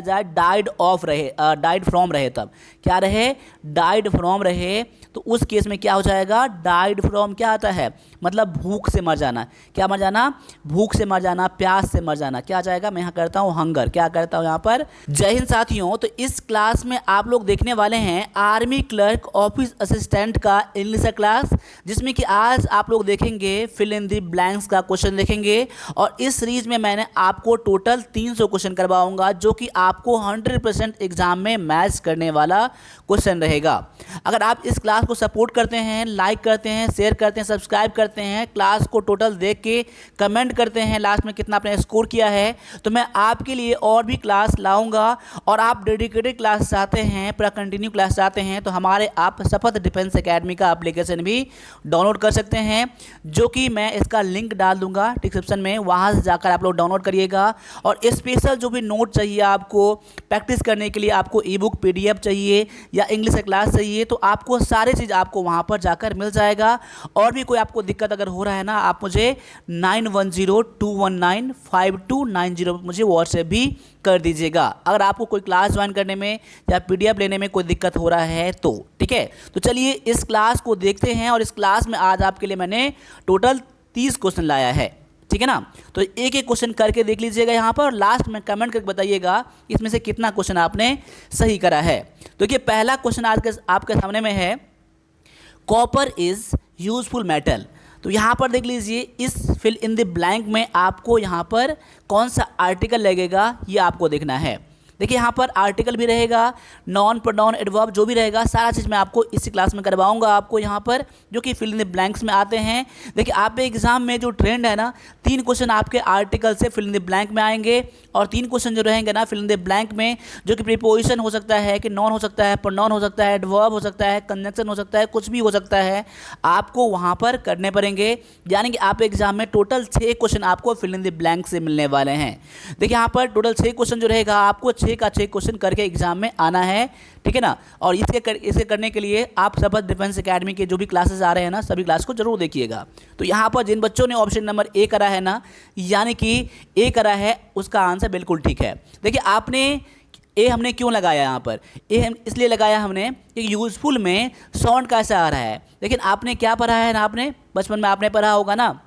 जाए died of रहे, died from रहे, तब क्या रहे, डाइड फ्रॉम रहे, तो उस केस में क्या हो जाएगा, डाइड फ्रॉम क्या आता है, मतलब भूख से मर जाना। क्या मर जाना, भूख से मर जाना, प्यास से मर जाना। क्या आ जाएगा, मैं यहाँ करता हूँ हंगर, क्या करता हूँ यहाँ पर। जय हिंद साथियों, तो इस क्लास में आप लोग देखने वाले हैं आर्मी क्लर्क ऑफिस असिस्टेंट का इंग्लिश का क्लास, जिसमें कि आज आप लोग देखेंगे फिल इन द ब्लैंक्स का क्वेश्चन देखेंगे। और इस सीरीज में मैंने आपको टोटल 300 क्वेश्चन करवाऊंगा, जो कि आपको 100% एग्जाम में मैच करने वाला क्वेश्चन रहेगा। अगर आप इस क्लास को सपोर्ट करते हैं, लाइक करते हैं, शेयर करते हैं, सब्सक्राइब करते हैं, क्लास को टोटल देख के कमेंट करते हैं लास्ट में कितना आपने स्कोर किया है, तो मैं आपके लिए और भी क्लास लाऊंगा। और आप डेडिकेटेड क्लास चाहते हैं, पूरा कंटिन्यू क्लास चाहते हैं, तो हमारे आप शपथ डिफेंस एकेडमी का एप्लीकेशन भी डाउनलोड कर सकते हैं, जो कि मैं इसका लिंक डाल दूंगा डिस्क्रिप्शन में, वहां से जाकर आप लोग डाउनलोड करिएगा। और स्पेशल जो भी नोट चाहिए आपको प्रैक्टिस करने के लिए, आपको ई बुक PDF चाहिए या इंग्लिश का क्लास चाहिए, तो आपको सारी चीज़ आपको वहाँ पर जाकर मिल जाएगा। और भी कोई आपको दिक्कत अगर हो रहा है ना, आप मुझे 9102195290 मुझे व्हाट्सएप भी कर दीजिएगा, अगर आपको कोई क्लास ज्वाइन करने में या PDF लेने में कोई दिक्कत हो रहा है तो। ठीक है, तो चलिए इस क्लास को देखते हैं। और इस क्लास में आज आपके लिए मैंने टोटल 30 क्वेश्चन लाया है, ठीक है ना। तो एक एक क्वेश्चन करके देख लीजिएगा यहाँ पर, लास्ट में कमेंट करके बताइएगा इसमें से कितना क्वेश्चन आपने सही करा है। तो देखिए पहला क्वेश्चन आज के आपके सामने में है, कॉपर इज यूजफुल मेटल। तो यहाँ पर देख लीजिए, इस फिल इन द ब्लैंक में आपको यहाँ पर कौन सा आर्टिकल लगेगा ये आपको देखना है। देखिए यहाँ पर आर्टिकल भी रहेगा, नॉन प्रोनाउन एडवर्ब जो भी रहेगा, सारा चीज़ मैं आपको इसी क्लास में करवाऊंगा आपको यहाँ पर, जो कि फिल इन द ब्लैंक्स में आते हैं। देखिए आप एग्जाम में जो ट्रेंड है ना, 3 क्वेश्चन आपके आर्टिकल से फिल इन द ब्लैंक में आएंगे, और 3 क्वेश्चन जो रहेंगे ना फिल इन द ब्लैंक में, जो कि प्रीपोजिशन हो सकता है, कि नॉन हो सकता है, प्रोनाउन हो सकता है, एडवर्ब हो सकता है, कंजंक्शन हो सकता है, कुछ भी हो सकता है, आपको वहाँ पर करने पड़ेंगे। यानी कि आप एग्जाम में टोटल 6 क्वेश्चन आपको फिल इन द ब्लैंक से मिलने वाले हैं। देखिए यहाँ पर टोटल 6 क्वेश्चन जो रहेगा, आपको 6 का 6 क्वेश्चन करके एग्जाम में आना है, ठीक है ना। और इसे करने के लिए आप शपथ डिफेंस एकेडमी के जो भी क्लासेस आ रहे हैं ना, सभी क्लास को जरूर देखिएगा। तो यहाँ पर जिन बच्चों ने ऑप्शन नंबर ए करा है ना, यानी कि ए करा है, उसका आंसर बिल्कुल ठीक है। देखिए आपने ए हमने क्यों लगाया यहाँ पर, ए हम इसलिए लगाया हमने कि यूजफुल में साउंड कैसा आ रहा है। लेकिन आपने क्या पढ़ा है ना, आपने बचपन में आपने पढ़ा होगा ना,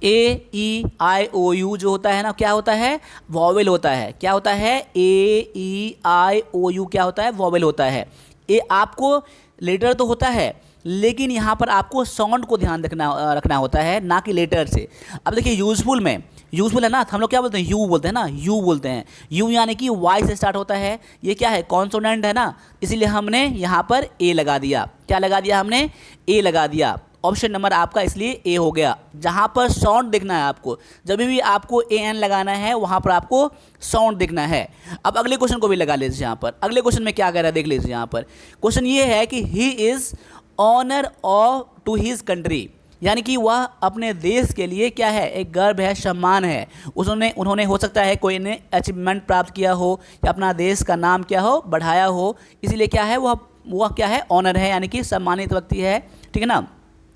AEIOU जो होता है ना, क्या होता है, वॉवेल होता है। क्या होता है, AEIOU क्या होता है, वॉवेल होता है। ये आपको लेटर तो होता है, लेकिन यहाँ पर आपको साउंड को ध्यान रखना होता है, ना कि लेटर से। अब देखिए यूजफुल में, यूजफुल है ना, हम लोग क्या बोलते हैं, यू बोलते हैं ना, यू बोलते हैं, यू यानी कि वाई से स्टार्ट होता है। ये क्या है, कॉन्सोनेंट है ना, इसीलिए हमने यहाँ पर ए लगा दिया। क्या लगा दिया हमने, ए लगा दिया। ऑप्शन नंबर आपका इसलिए ए हो गया। जहाँ पर साउंड देखना है आपको, जब भी आपको AN लगाना है, वहाँ पर आपको साउंड देखना है। अब अगले क्वेश्चन को भी लगा लीजिए यहाँ पर। अगले क्वेश्चन में क्या कह रहा है देख लीजिए यहाँ पर। क्वेश्चन ये है कि he is honour of to his country, यानी कि वह अपने देश के लिए क्या है, एक गर्व है, सम्मान है। उन्होंने हो सकता है कोई ने अचीवमेंट प्राप्त किया हो, या अपना देश का नाम क्या हो, बढ़ाया हो, इसीलिए क्या है, वह क्या है, ऑनर है, यानी कि सम्मानित व्यक्ति है, ठीक है ना।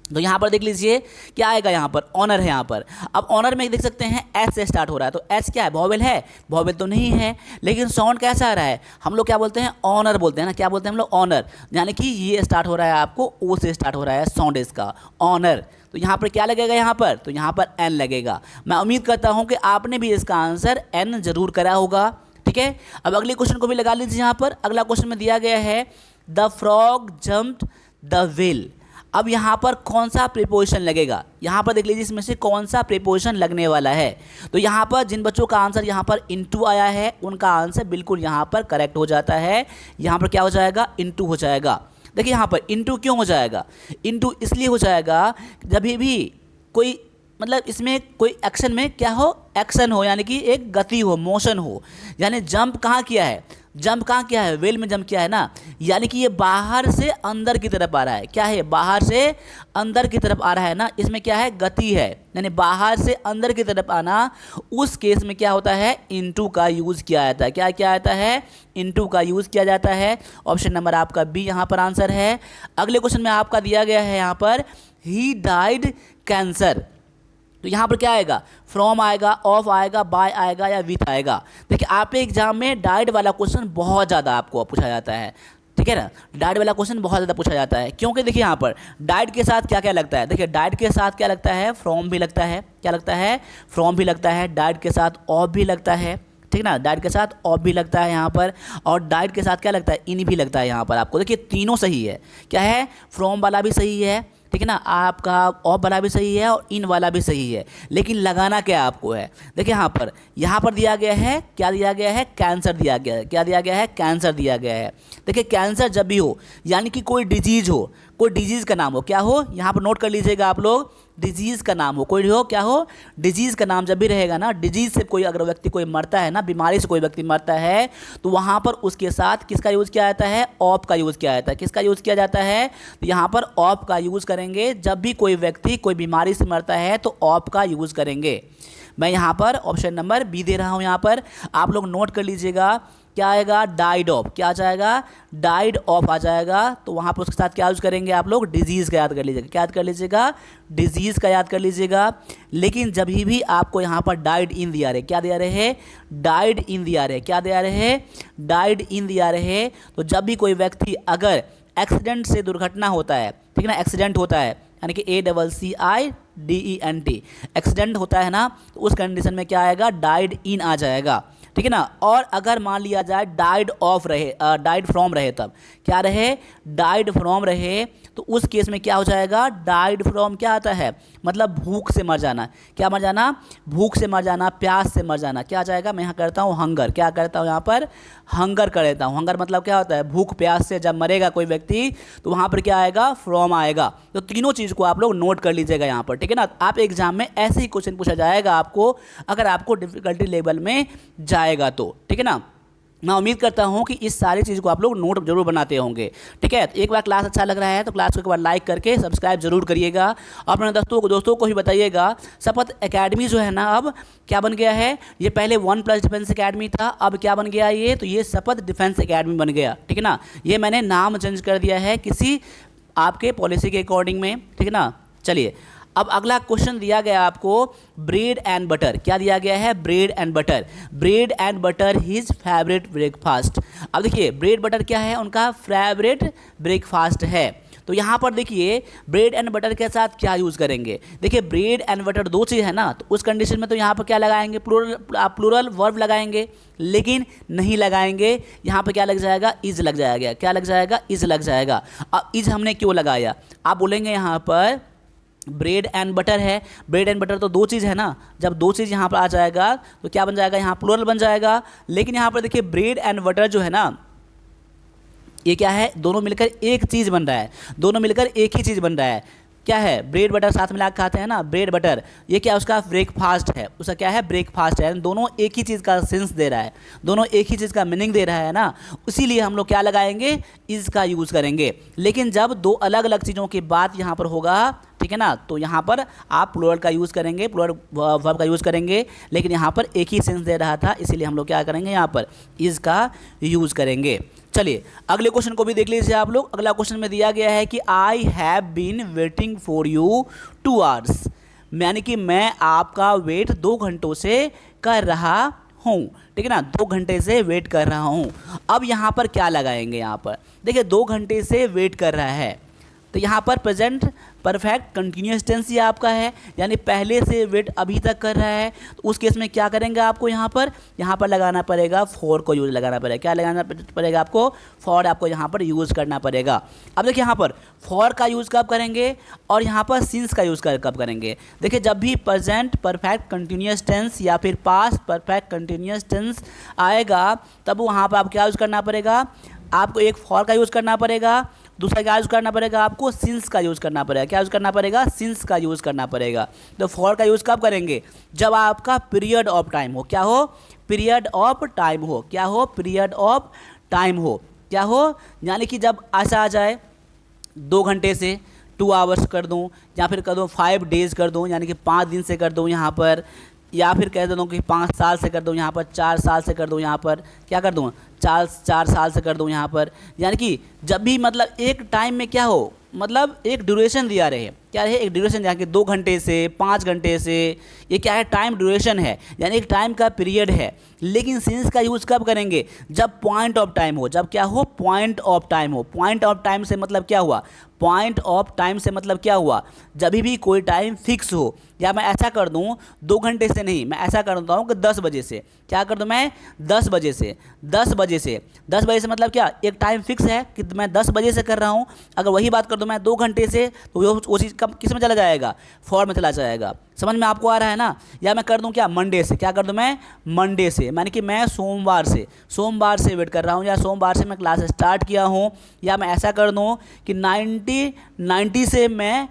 तो यहाँ पर देख लीजिए क्या आएगा, यहाँ पर ऑनर है। यहाँ पर अब ऑनर में देख सकते हैं एच से स्टार्ट हो रहा है, तो एच क्या है, वॉवेल है, वॉवेल तो नहीं है, लेकिन साउंड कैसा आ रहा है, हम लोग क्या बोलते हैं, ऑनर बोलते हैं ना। क्या बोलते हैं हम लोग, ऑनर, यानी कि ये स्टार्ट हो रहा है आपको ओ से स्टार्ट हो रहा है साउंड इसका, ऑनर। तो यहाँ पर क्या लगेगा, यहाँ पर तो यहाँ पर एन लगेगा। मैं उम्मीद करता हूँ कि आपने भी इसका आंसर एन जरूर करा होगा, ठीक है। अब अगले क्वेश्चन को भी लगा लीजिए यहाँ पर। अगला क्वेश्चन में दिया गया है, the frog jumped the well. अब यहाँ पर कौन सा प्रीपोजिशन लगेगा, यहाँ पर देख लीजिए इसमें से कौन सा प्रीपोजिशन लगने वाला है। तो यहाँ पर जिन बच्चों का आंसर यहाँ पर इनटू आया है, उनका आंसर बिल्कुल यहाँ पर करेक्ट हो जाता है। यहाँ पर क्या हो जाएगा, इनटू हो जाएगा। देखिए यहाँ पर इनटू क्यों हो जाएगा, इनटू इसलिए हो जाएगा जब भी कोई मतलब इसमें कोई एक्शन में क्या हो, एक्शन हो, यानी कि एक गति हो, मोशन हो। यानी जंप कहाँ किया है, जंप कहाँ किया है, वेल में जंप किया है ना, यानी कि ये बाहर से अंदर की तरफ आ रहा है। क्या है, बाहर से अंदर की तरफ आ रहा है ना, इसमें क्या है, गति है, यानी बाहर से अंदर की तरफ आना। उस केस में क्या होता है, इनटू का यूज़ किया जाता है। क्या किया जाता है, इनटू का यूज़ किया जाता है। ऑप्शन नंबर आपका बी यहाँ पर आंसर है। अगले क्वेश्चन में आपका दिया गया है यहाँ पर, ही डाइड कैंसर। तो यहाँ पर क्या आएगा, फ्रॉम आएगा, ऑफ आएगा, बाय आएगा या विथ आएगा। देखिए आपके एग्जाम में डाइट वाला क्वेश्चन बहुत ज़्यादा आपको पूछा जाता है, ठीक है ना। डाइट वाला क्वेश्चन बहुत ज़्यादा पूछा जाता है, क्योंकि देखिए यहाँ पर डाइट के साथ क्या क्या लगता है। देखिए डाइट के साथ क्या लगता है, फ्रॉम भी लगता है, क्या लगता है, फ्रॉम भी लगता है, डाइट के साथ ऑफ भी लगता है, ठीक ना, डाइट के साथ ऑफ भी लगता है यहाँ पर, और डाइट के साथ क्या लगता है, इन भी लगता है यहाँ पर आपको। देखिए तीनों सही है, क्या है, फ्रॉम वाला भी सही है, ठीक है ना, आपका ऑफ वाला भी सही है और इन वाला भी सही है, लेकिन लगाना क्या आपको है। देखिए यहाँ पर दिया गया है, क्या दिया गया है, कैंसर दिया गया है, क्या दिया गया है, कैंसर दिया गया है। देखिए कैंसर जब भी हो, यानी कि कोई डिजीज़ हो, कोई डिजीज़ का नाम हो, क्या हो, यहाँ पर नोट कर लीजिएगा आप लोग, डिजीज़ का नाम हो, कोई हो, क्या हो, डिजीज़ का नाम जब भी रहेगा ना, डिजीज़ से कोई अगर व्यक्ति कोई मरता है ना, बीमारी से कोई व्यक्ति मरता है, तो वहाँ पर उसके साथ किसका यूज़ किया जाता है, ऑफ का यूज़ किया जाता है। किसका यूज़ किया जाता है, तो यहाँ पर ऑफ का यूज़ करेंगे। जब भी कोई व्यक्ति कोई बीमारी से मरता है तो ऑफ का यूज़ करेंगे। मैं यहाँ पर ऑप्शन नंबर बी दे रहा हूँ, यहाँ पर आप लोग नोट कर लीजिएगा, क्या आएगा, डाइड ऑफ, क्या आ जाएगा, डाइड ऑफ आ जाएगा। तो वहाँ पर उसके साथ क्या यूज़ करेंगे आप लोग, डिजीज़ का याद कर लीजिएगा, क्या याद कर लीजिएगा, डिजीज़ का याद कर लीजिएगा। लेकिन जब भी आपको यहाँ पर डाइड इन दिया रहे, क्या दिया रहे, डाइड इन दिया रहे, क्या दिया रहे, डाइड इन दिया रहे, तो जब भी कोई व्यक्ति अगर एक्सीडेंट से दुर्घटना होता है, ठीक है ना, एक्सीडेंट होता है, यानी कि ACCIDENT, एक्सीडेंट होता है ना, तो उस कंडीशन में क्या आएगा, डाइड इन आ जाएगा, ठीक है ना। और अगर मान लिया जाए डाइड ऑफ रहे, डाइड फ्रॉम रहे, तब क्या रहे, डाइड फ्रॉम रहे, तो उस केस में क्या हो जाएगा, डाइड फ्रॉम क्या आता है, मतलब भूख से मर जाना, क्या मर जाना, भूख से मर जाना, प्यास से मर जाना, क्या आ जाएगा, मैं यहाँ करता हूँ हंगर, क्या करता हूँ यहाँ पर, हंगर कर देता हूँ। हंगर मतलब क्या होता है, भूख प्यास से जब मरेगा कोई व्यक्ति तो वहाँ पर क्या आएगा, फ्रॉम आएगा। तो तीनों चीज़ को आप लोग नोट कर लीजिएगा यहाँ पर, ठीक है ना। आप एग्जाम में ऐसे ही क्वेश्चन पूछा जाएगा आपको, अगर आपको डिफिकल्टी लेवल में जाएगा तो, ठीक है ना। मैं उम्मीद करता हूं कि इस सारी चीज़ को आप लोग नोट जरूर बनाते होंगे, ठीक है। तो एक बार क्लास अच्छा लग रहा है तो क्लास को एक बार लाइक करके सब्सक्राइब जरूर करिएगा, और अपने दोस्तों को भी बताइएगा। शपथ एकेडमी जो है ना, अब क्या बन गया है, ये पहले 1+ डिफेंस एकेडमी था, अब क्या बन गया ये, तो ये शपथ डिफेंस एकेडमी बन गया, ठीक है ना। ये मैंने नाम चेंज कर दिया है किसी आपके पॉलिसी के अकॉर्डिंग में, ठीक है ना। चलिए अब अगला क्वेश्चन दिया गया आपको, ब्रेड एंड बटर, क्या दिया गया है, bread and butter, bread and butter his favourite breakfast. अब देखिए ब्रेड बटर क्या है, उनका फेवरेट ब्रेकफास्ट है। तो यहाँ पर देखिए ब्रेड एंड बटर के साथ क्या यूज़ करेंगे। देखिए ब्रेड एंड बटर दो चीज़ है ना, तो उस कंडीशन में तो यहाँ पर क्या लगाएंगे, प्लूरल वर्ब लगाएंगे, लेकिन नहीं लगाएंगे। यहाँ पर क्या लग जाएगा, इज लग जाएगा, क्या लग जाएगा, इज लग जाएगा। अब इज हमने क्यों लगाया, आप बोलेंगे यहाँ पर ब्रेड एंड बटर है, ब्रेड एंड बटर तो दो चीज़ है ना, जब दो चीज़ यहाँ पर आ जाएगा तो क्या बन जाएगा, यहाँ प्लूरल बन जाएगा। लेकिन यहाँ पर देखिए ब्रेड एंड बटर जो है ना, ये क्या है, दोनों मिलकर एक चीज़ बन रहा है, दोनों मिलकर एक ही चीज़ बन रहा है। क्या है, ब्रेड बटर साथ मिला खाते हैं ना, ब्रेड बटर, ये क्या उसका ब्रेकफास्ट है, उसका क्या है, ब्रेकफास्ट है। दोनों एक ही चीज़ का सेंस दे रहा है, दोनों एक ही चीज़ का मीनिंग दे रहा है ना, इसीलिए हम लोग क्या लगाएंगे, इज का यूज़ करेंगे। लेकिन जब दो अलग अलग चीज़ों की बात यहाँ पर होगा, ठीक है ना, तो यहाँ पर आप प्लूरल का यूज़ करेंगे, प्लूरल वर्ब का यूज़ करेंगे। लेकिन यहाँ पर एक ही सेंस दे रहा था, इसीलिए हम लोग क्या करेंगे, यहाँ पर इज का यूज़ करेंगे। चलिए अगले क्वेश्चन को भी देख लीजिए आप लोग। अगला क्वेश्चन में दिया गया है कि I have been waiting for you 2 hours, यानी कि मैं आपका वेट 2 घंटों से कर रहा हूँ, ठीक है ना, 2 घंटे से वेट कर रहा हूँ। अब यहाँ पर क्या लगाएंगे, यहाँ पर देखिए 2 घंटे से वेट कर रहा है, तो यहाँ पर प्रेजेंट परफेक्ट कंटिन्यूस टेंस ये आपका है, यानी पहले से वेट अभी तक कर रहा है। तो उस केस में क्या करेंगे आपको, यहाँ पर लगाना पड़ेगा, फॉर को यूज़ लगाना पड़ेगा। क्या लगाना पड़ेगा आपको, फॉर आपको यहाँ पर यूज़ करना पड़ेगा। अब देखिए यहाँ पर फॉर का यूज़ कब करेंगे और यहाँ पर सिंस का यूज़ कब करेंगे। देखिए जब भी प्रेजेंट परफेक्ट कंटिन्यूस टेंस या फिर पास्ट परफेक्ट कंटिन्यूस टेंस आएगा, तब वहाँ पर आप क्या यूज़ करना पड़ेगा, आपको एक फॉर का यूज़ करना पड़ेगा, दूसरा क्या यूज़ करना पड़ेगा, आपको सिंस का यूज़ करना पड़ेगा। क्या यूज़ करना पड़ेगा, सिंस का यूज़ करना पड़ेगा। तो फॉर का यूज़ कब करेंगे, जब आपका पीरियड ऑफ टाइम हो, क्या हो, पीरियड ऑफ टाइम हो, क्या हो, पीरियड ऑफ टाइम हो, क्या हो, यानी कि जब ऐसा आ जाए 2 घंटे से 2 आवर्स कर दूँ, या फिर कर दूँ 5 डेज़ कर दूँ, यानी कि 5 दिन से कर दूँ यहाँ पर, या फिर कह दूँ कि 5 साल से कर दूँ यहाँ पर, 4 साल से कर दूँ यहाँ पर, क्या कर दूँ 4 साल से कर दूँ यहाँ पर। यानी कि जब भी मतलब एक टाइम में क्या हो, मतलब एक ड्यूरेशन दिया रहे, क्या है, एक ड्यूरेशन यहाँ के 2 घंटे से 5 घंटे से, ये क्या है, टाइम ड्यूरेशन है, यानी एक टाइम का पीरियड है। लेकिन सिंस का यूज़ कब करेंगे, जब पॉइंट ऑफ टाइम हो, जब क्या हो, पॉइंट ऑफ टाइम हो। पॉइंट ऑफ टाइम से मतलब क्या हुआ, पॉइंट ऑफ टाइम से मतलब क्या हुआ, जब भी कोई टाइम फिक्स हो, या मैं ऐसा कर दूं 2 घंटे से नहीं, मैं ऐसा कर देता हूँ कि 10 बजे से, क्या कर दूं मैं, 10 बजे से, 10 बजे से, 10 बजे से मतलब क्या, एक टाइम फिक्स है कि मैं 10 बजे से कर रहा हूँ। अगर वही बात कर दूं मैं 2 घंटे से, तो वो चीज़ कब किस में चला जाएगा, फॉर में चला जाएगा। समझ में आपको आ रहा है ना। या मैं कर दूं क्या, मंडे से, क्या कर दूं मैं, मंडे से, माने कि मैं सोमवार से वेट कर रहा हूं, या सोमवार से मैं क्लास स्टार्ट किया हूं। या मैं ऐसा कर दूं कि 90 से मैं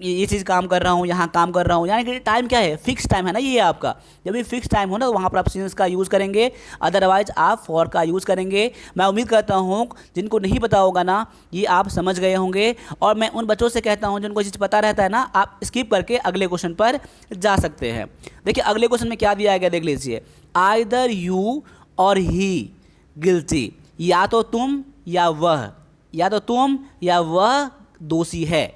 ये चीज़ काम कर रहा हूँ, यहाँ काम कर रहा हूँ, यानी कि टाइम क्या है, फिक्स टाइम है ना ये आपका। जब भी फिक्स टाइम हो ना, तो वहाँ पर आप सिंस का यूज़ करेंगे, अदरवाइज आप फॉर का यूज़ करेंगे। मैं उम्मीद करता हूँ जिनको नहीं पता होगा ना, ये आप समझ गए होंगे। और मैं उन बच्चों से कहता हूँ जिनको चीज़ पता रहता है ना, आप स्किप करके अगले क्वेश्चन पर जा सकते हैं। देखिए अगले क्वेश्चन में क्या दिया गया, देख लीजिए। आइदर यू और ही गिल्टी, या तो तुम या वह, या तो तुम या वह दोषी है।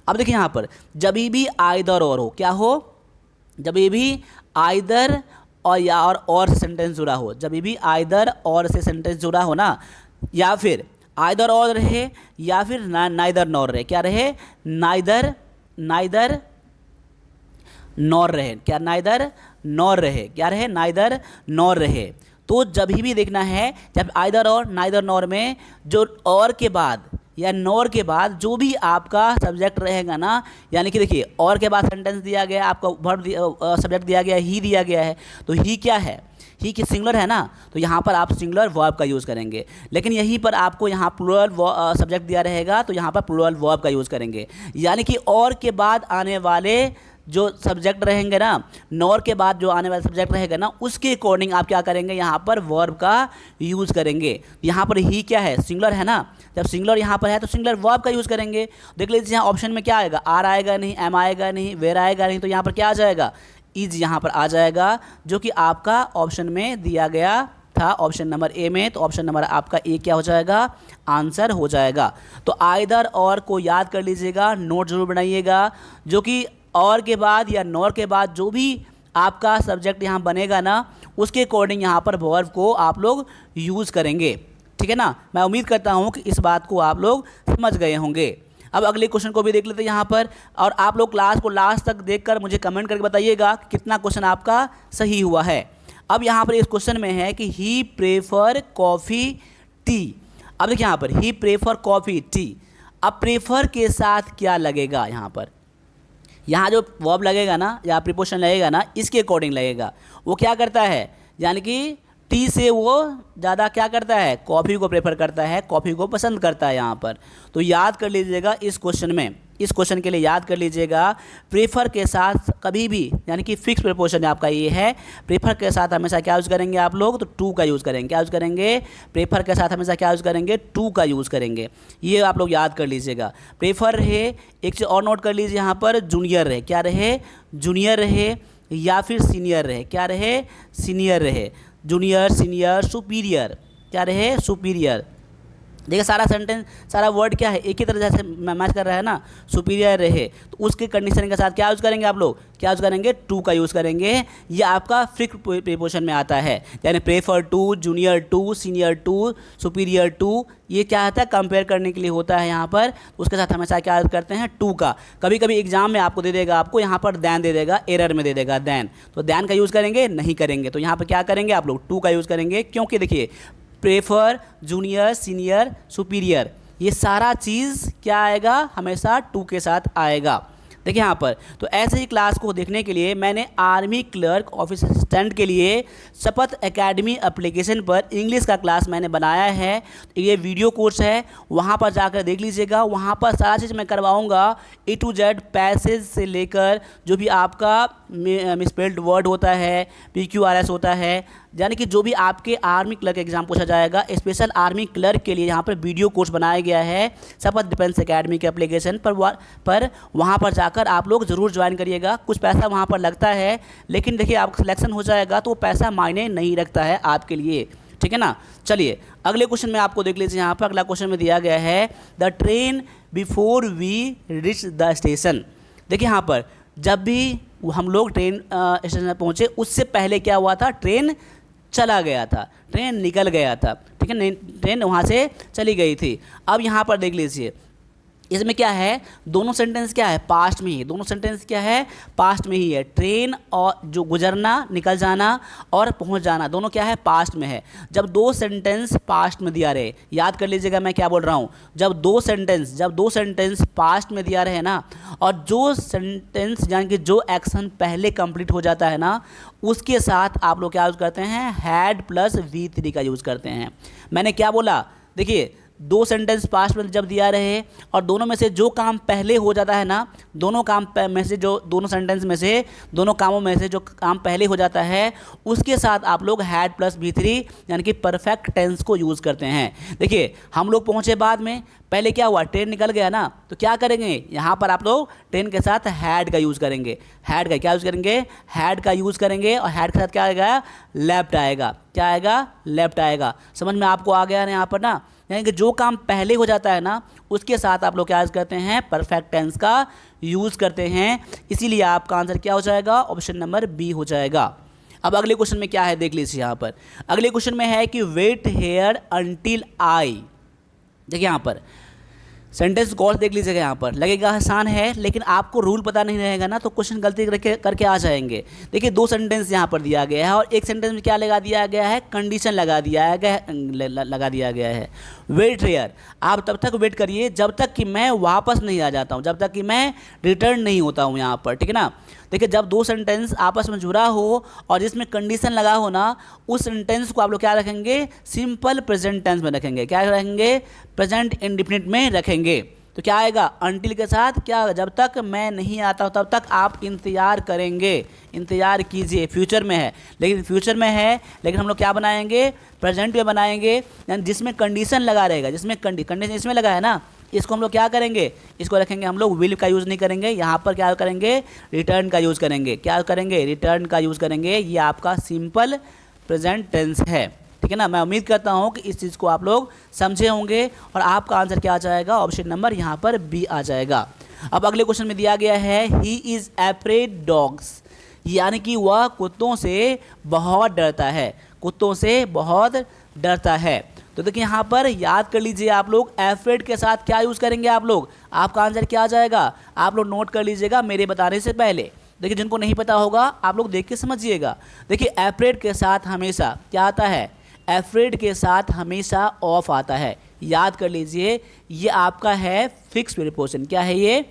अब देखिए यहाँ पर जब भी आइदर और हो, क्या हो, जब भी आइदर और या और से सेंटेंस जुड़ा हो, जब भी आइदर और से सेंटेंस जुड़ा हो ना, या फिर आइदर और रहे, या फिर नाइदर नॉर रहे, क्या रहे, नाइदर नॉर रहे, क्या नाइदर नॉर रहे, क्या रहे, नाइदर नॉर रहे। तो जब भी देखना है, जब आइदर और नाइदर नॉर में जो और के बाद या नॉर के बाद जो भी आपका सब्जेक्ट रहेगा ना, यानी कि देखिए और के बाद सेंटेंस दिया गया, आपका वर्ब सब्जेक्ट दिया गया, ही दिया गया है, तो ही क्या है, ही की सिंगुलर है ना, तो यहाँ पर आप सिंगुलर वर्ब का यूज़ करेंगे। लेकिन यहीं पर आपको यहाँ प्लूरल सब्जेक्ट दिया रहेगा, तो यहाँ पर प्लूरल वर्ब का यूज़ करेंगे। यानी कि और के बाद आने वाले जो सब्जेक्ट रहेंगे ना, नॉर के बाद जो आने वाला सब्जेक्ट रहेगा ना, उसके अकॉर्डिंग आप क्या करेंगे, यहाँ पर वर्ब का यूज़ करेंगे। यहाँ पर ही क्या है, सिंगुलर है ना, जब सिंगुलर यहाँ पर है तो सिंगुलर वर्ब का यूज़ करेंगे। देख लीजिए यहाँ ऑप्शन में क्या आएगा, आर आएगा नहीं, एम आएगा नहीं, वेर आएगा नहीं, तो यहाँ पर क्या आ जाएगा, इज यहाँ पर आ जाएगा, जो कि आपका ऑप्शन में दिया गया था, ऑप्शन नंबर ए में। तो ऑप्शन नंबर आपका ए क्या हो जाएगा, आंसर हो जाएगा। तो आइदर और को याद कर लीजिएगा, नोट जरूर बनाइएगा, जो कि और के बाद या नॉर के बाद जो भी आपका सब्जेक्ट यहाँ बनेगा ना, उसके अकॉर्डिंग यहाँ पर वर्ब को आप लोग यूज़ करेंगे। ठीक है ना। मैं उम्मीद करता हूँ कि इस बात को आप लोग समझ गए होंगे। अब अगले क्वेश्चन को भी देख लेते हैं यहाँ पर, और आप लोग क्लास को लास्ट तक देखकर मुझे कमेंट करके बताइएगा कि कितना क्वेश्चन आपका सही हुआ है। अब यहाँ पर इस क्वेश्चन में है कि ही प्रेफर कॉफ़ी टी। अब देखिए यहाँ पर ही प्रेफर कॉफ़ी टी, अब प्रेफर के साथ क्या लगेगा, यहाँ जो वर्ब लगेगा ना या प्रीपोजिशन लगेगा ना, इसके अकॉर्डिंग लगेगा। वो क्या करता है, यानी कि टी से वो ज़्यादा क्या करता है, कॉफ़ी को प्रेफर करता है, कॉफ़ी को पसंद करता है यहाँ पर। तो याद कर लीजिएगा इस क्वेश्चन में, इस क्वेश्चन के लिए याद कर लीजिएगा, प्रेफर के साथ कभी भी, यानी कि फिक्स प्रीपोजिशन आपका ये है, प्रेफर के साथ हमेशा क्या यूज़ करेंगे आप लोग, तो टू का यूज़ करेंगे। क्या यूज़ करेंगे, प्रेफर के साथ हमेशा क्या यूज़ करेंगे, टू का यूज़ करेंगे। ये आप लोग याद कर लीजिएगा। प्रेफर रहे, एक चीज़ और नोट कर लीजिए यहाँ पर, जूनियर रहे, क्या रहे, जूनियर रहे, या फिर सीनियर रहे, क्या रहे, सीनियर रहे, जूनियर, सीनियर, सुपीरियर, क्या रहे, सुपीरियर। देखिए सारा सेंटेंस, सारा वर्ड क्या है, एक ही तरह से मैच कर रहा है ना, सुपीरियर रहे, तो उसके कंडीशन के साथ क्या यूज़ करेंगे आप लोग, क्या यूज़ करेंगे, टू का यूज़ करेंगे। ये आपका फिक्स प्रीपोजिशन में आता है, यानी prefer to, junior to, senior to, superior to, ये क्या होता है, कंपेयर करने के लिए होता है यहाँ पर। उसके साथ हमेशा क्या करते हैं, टू का। कभी कभी एग्जाम में आपको दे देगा, आपको यहाँ पर दैन दे देगा, एरर में दे देगा दैन, तो दैन का यूज़ करेंगे नहीं करेंगे, तो यहाँ पर क्या करेंगे आप लोग, टू का यूज़ करेंगे। क्योंकि देखिए प्रेफर, जूनियर, सीनियर, सुपीरियर, ये सारा चीज़ क्या आएगा, हमेशा टू के साथ आएगा। देखिए यहाँ पर, तो ऐसे ही क्लास को देखने के लिए मैंने आर्मी क्लर्क ऑफिस असिस्टेंट के लिए शपथ एकेडमी एप्लीकेशन पर इंग्लिश का क्लास मैंने बनाया है। ये वीडियो कोर्स है, वहाँ पर जाकर देख लीजिएगा। वहाँ पर सारा चीज़ मैं करवाऊँगा, ए टू जेड, पैसेज से लेकर जो भी आपका मिसस्पेल्ड वर्ड होता है, PQRS होता है, यानी कि जो भी आपके आर्मी क्लर्क एग्जाम पूछा जाएगा, स्पेशल आर्मी क्लर्क के लिए यहाँ पर वीडियो कोर्स बनाया गया है शपथ डिफेंस एकेडमी के एप्लीकेशन पर वहाँ पर जाकर आप लोग ज़रूर ज्वाइन करिएगा। कुछ पैसा वहाँ पर लगता है, लेकिन देखिए आपका सिलेक्शन हो जाएगा तो वो पैसा मायने नहीं रखता है आपके लिए। ठीक है ना। चलिए अगले क्वेश्चन में आपको देख लीजिए, यहाँ पर अगला क्वेश्चन में दिया गया है the train before we reach the station. देखिए यहाँ पर जब भी हम लोग ट्रेन स्टेशन में पहुँचे उससे पहले क्या हुआ था, ट्रेन चला गया था, ट्रेन निकल गया था, ठीक है, ट्रेन वहाँ से चली गई थी। अब यहाँ पर देख लीजिए इसमें क्या है, दोनों सेंटेंस क्या है, पास्ट में ही, दोनों सेंटेंस क्या है, पास्ट में ही है। ट्रेन और जो गुजरना, निकल जाना और पहुंच जाना दोनों क्या है, पास्ट में है। जब दो सेंटेंस पास्ट में दिया रहे, याद कर लीजिएगा मैं क्या बोल रहा हूँ, जब दो सेंटेंस पास्ट में दिया रहे ना, और जो सेंटेंस यानी कि जो एक्शन पहले कंप्लीट हो जाता है ना, उसके साथ आप लोग क्या यूज़ करते हैं, हैड प्लस V3 का यूज़ करते हैं। मैंने क्या बोला, देखिए दो सेंटेंस पास्ट में जब दिया रहे और दोनों में से जो काम पहले हो जाता है ना, दोनों काम में से जो दोनों सेंटेंस में से, दोनों कामों में से जो काम पहले हो जाता है उसके साथ आप लोग हैड प्लस V3 यानी कि परफेक्ट टेंस को यूज़ करते हैं। देखिए हम लोग पहुँचे बाद में, पहले क्या हुआ, ट्रेन निकल गया ना, तो क्या करेंगे, यहाँ पर आप लोग ट्रेन के साथ हैड का यूज़ करेंगे। हैड का क्या यूज़ करेंगे, हैड का यूज़ करेंगे और हैड के साथ क्या आएगा, लेफ्ट आएगा। क्या आएगा, लेफ्ट आएगा। समझ में आपको आ गया ना यहाँ पर ना, यानी कि जो काम पहले हो जाता है ना उसके साथ आप लोग क्या यूज़ करते हैं, परफेक्ट टेंस का यूज़ करते हैं। इसीलिए आपका आंसर क्या हो जाएगा, ऑप्शन नंबर बी हो जाएगा। अब अगले क्वेश्चन में क्या है देख लीजिए, यहाँ पर अगले क्वेश्चन में है कि वेट हेयर अंटिल आई। देखिए यहाँ पर सेंटेंस गौर देख लीजिएगा, यहाँ पर लगेगा आसान है लेकिन आपको रूल पता नहीं रहेगा ना तो क्वेश्चन गलती करके आ जाएंगे। देखिए दो सेंटेंस यहाँ पर दिया गया है और एक सेंटेंस में क्या लगा दिया गया है, कंडीशन लगा दिया गया है। वेट हेयर, आप तब तक वेट करिए जब तक कि मैं वापस नहीं आ जाता हूँ, जब तक कि मैं रिटर्न नहीं होता हूँ यहाँ पर, ठीक है ना। देखिए जब दो सेंटेंस आपस में जुड़ा हो और जिसमें कंडीशन लगा हो ना, उस सेंटेंस को आप लोग क्या रखेंगे, सिंपल प्रेजेंट टेंस में रखेंगे। क्या रखेंगे, प्रेजेंट इंडेफिनिट में रखेंगे। तो क्या आएगा, अंटिल के साथ क्या, जब तक मैं नहीं आता हूँ तब तक आप इंतज़ार करेंगे, इंतज़ार कीजिए। फ्यूचर में है लेकिन हम लोग क्या बनाएंगे, प्रेजेंट में बनाएंगे, यानी जिसमें कंडीशन लगा रहेगा, जिसमें कंडीशन इसमें लगा है ना, इसको हम लोग क्या करेंगे, इसको रखेंगे हम लोग, विल का यूज़ नहीं करेंगे। यहाँ पर क्या करेंगे, रिटर्न का यूज़ करेंगे। क्या करेंगे, रिटर्न का यूज़ करेंगे। ये आपका सिंपल प्रेजेंट टेंस है, ठीक है ना। मैं उम्मीद करता हूँ कि इस चीज़ को आप लोग समझे होंगे और आपका आंसर क्या आ जाएगा, ऑप्शन नंबर यहाँ पर बी आ जाएगा। अब अगले क्वेश्चन में दिया गया है ही इज़ एफ्रेड डॉग्स, यानी कि वह कुत्तों से बहुत डरता है, कुत्तों से बहुत डरता है। तो देखिए यहाँ पर याद कर लीजिए आप लोग, एफ्रेड के साथ क्या यूज़ करेंगे आप लोग, आपका आंसर क्या आ जाएगा, आप लोग नोट कर लीजिएगा मेरे बताने से पहले। देखिए जिनको नहीं पता होगा आप लोग देख के समझिएगा। देखिए एफ्रेड के साथ हमेशा क्या आता है, एफ्रेड के साथ हमेशा ऑफ आता है। याद कर लीजिए ये आपका है फिक्स प्रीपोजिशन। क्या है ये,